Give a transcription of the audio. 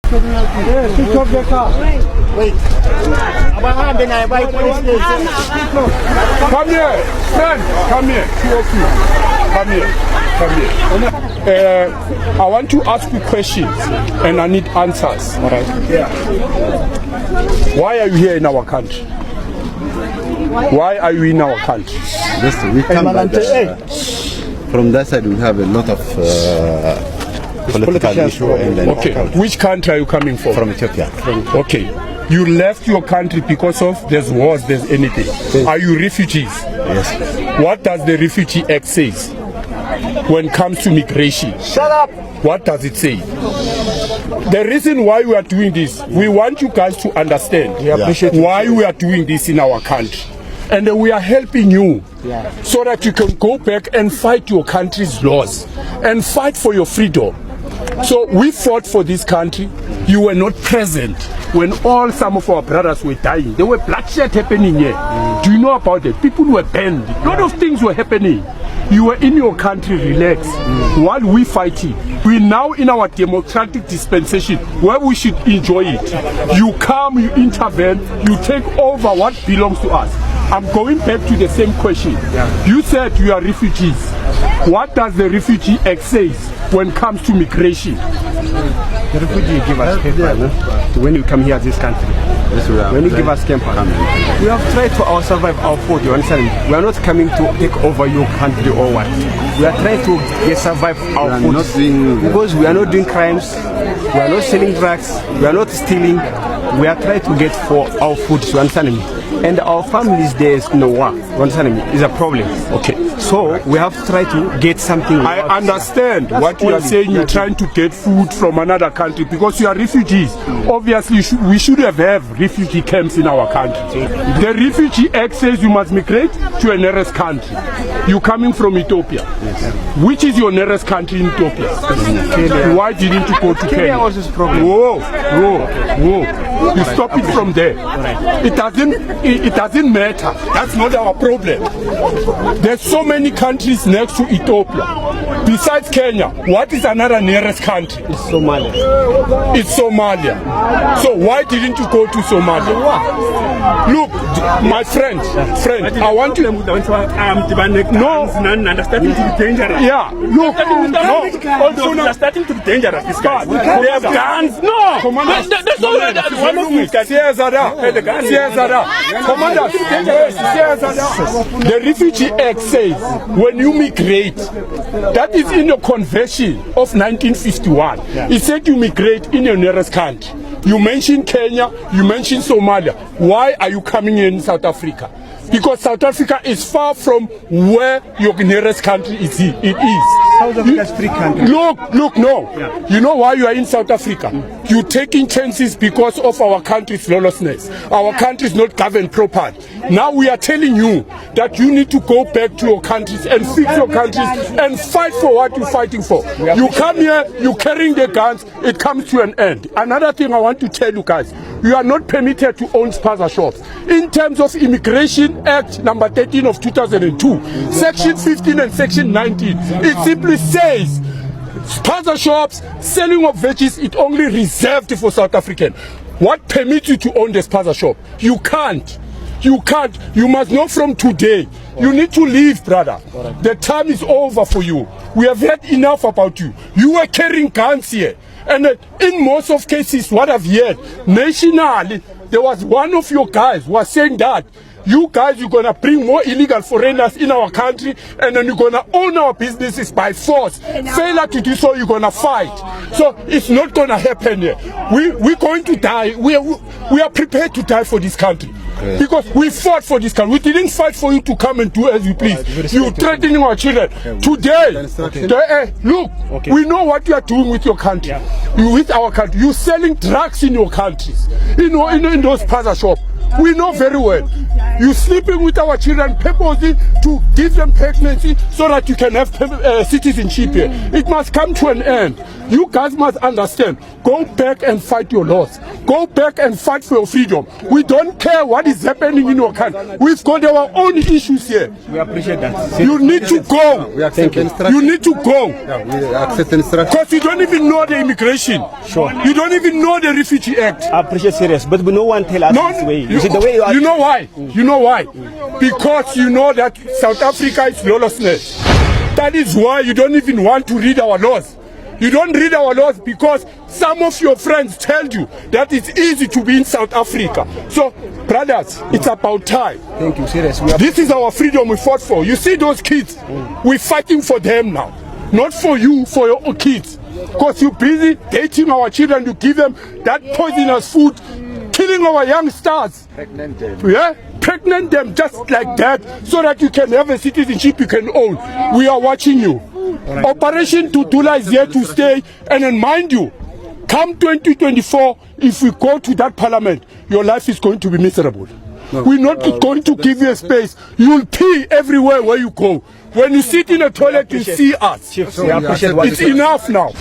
Switch off the car. Wait. Come here, friend. Come here. Come here. Come here. I want to ask you questions, and I need answers. All right. Yeah. Why are you here in our country? Why are you in our country? Listen, we come by from that side. We have a lot of political issues. Okay. Which country are you coming from? From Ethiopia. Okay. You left your country because of there's wars, there's anything. Yes. Are you refugees? Yes. What does the Refugee Act say when it comes to migration? Shut up. What does it say? The reason why we are doing this, we want you guys to understand why we are doing this in our country. And we are helping you so that you can go back and fight your country's laws and fight for your freedom. So we fought for this country. You were not present when some of our brothers were dying. There were bloodshed happening here. Do you know about it? People were banned. A lot of things were happening. You were in your country, relax. While we fighting, we're now in our democratic dispensation where we should enjoy it. You come, you intervene, you take over what belongs to us. I'm going back to the same question. You said you are refugees. What does the Refugee Act say when it comes to migration? The refugee give us paper when you come here to this country. When you give us camper, we have tried to survive our food. You understand? We are not coming to take over your country or what. We are trying to survive our food because we are not doing crimes. We are not selling drugs. We are not stealing. We are trying to get for our food. You understand me? And our families there is no work. You understand me? It's a problem. Okay. So we have to try to get something. I understand what you are saying. You're trying to get food from another country because you are refugees. Obviously, we should have refugee camps in our country. The Refugee Act says you must migrate to a nearest country. You're coming from Ethiopia. Which is your nearest country in Ethiopia? Kenya. Why didn't you go to Kenya? Kenya was this problem. Whoa. You stop it from there. It doesn't matter. That's not our problem. There's so many countries next to Ethiopia. Besides Kenya, what is another nearest country? It's Somalia. It's Somalia. So why didn't you go to Somalia? Look, my friend, I want you. No. Starting to be dangerous. Yeah. Look, no. They're starting to be dangerous. These guys. They have guns. No. Commander, that's all that one of you guys. Commander, the Refugee Act says when you migrate, that is in the convention of 1951. It said you migrate in your nearest country. You mentioned Kenya, you mentioned Somalia. Why are you coming in South Africa? Because South Africa is far from where your nearest country is. South Africa is free country. Look, no. Yeah. You know why you are in South Africa? You're taking chances because of our country's lawlessness. Our country is not governed properly. Now we are telling you that you need to go back to your countries and fix your countries and fight for what you're fighting for. You come here, you're carrying the guns, it comes to an end. Another thing I want to tell you guys, you are not permitted to own spaza shops. In terms of Immigration Act number 13 of 2002, section 15 and section 19, it simply says spaza shops, selling of veggies, it only reserved for South African. What permits you to own the spaza shop? You can't. You must know from today. You need to leave, brother. The time is over for you. We have heard enough about you. You were carrying guns here. And in most of cases, what I've heard, nationally, there was one of your guys who was saying that you guys, you're going to bring more illegal foreigners in our country and then you're going to own our businesses by force. Failure to do so, you're going to fight. So it's not going to happen here. We're going to die. We are prepared to die for this country. Because we fought for this country. We didn't fight for you to come and do as you please. You're threatening our children. Today, look, we know what you are doing with your country. With our country. You're selling drugs in your countries. In those spaza shops. We know very well. You sleeping with our children purposely to give them pregnancy so that you can have citizenship here. It must come to an end. You guys must understand. Go back and fight your laws. Go back and fight for your freedom. We don't care what is happening in your country. We've got our own issues here. We appreciate that. You need to go. We accept instruction. You need to go. Yeah, we accept instruction. Because you don't even know the immigration. Sure. You don't even know the Refugee Act. I appreciate serious, but no one tell us this way. You see the way you are. You know why? You know why? Because you know that South Africa is lawlessness. That is why you don't even want to read our laws. You don't read our laws because some of your friends tell you that it's easy to be in South Africa. So, brothers, it's about time. Thank you, serious. This is our freedom we fought for. You see those kids? We're fighting for them now. Not for you, for your own kids. Because you're busy dating our children, you give them that poisonous food, killing our young stars. Pregnant them. Yeah? Pregnant them just like that so that you can have a citizenship you can own. We are watching you. Operation Tutula is here to stay. And then mind you, come 2024, if we go to that parliament, your life is going to be miserable. We're not going to give you a space. You'll pee everywhere where you go. When you sit in a toilet, you see us. Chief, we appreciate what It's enough now.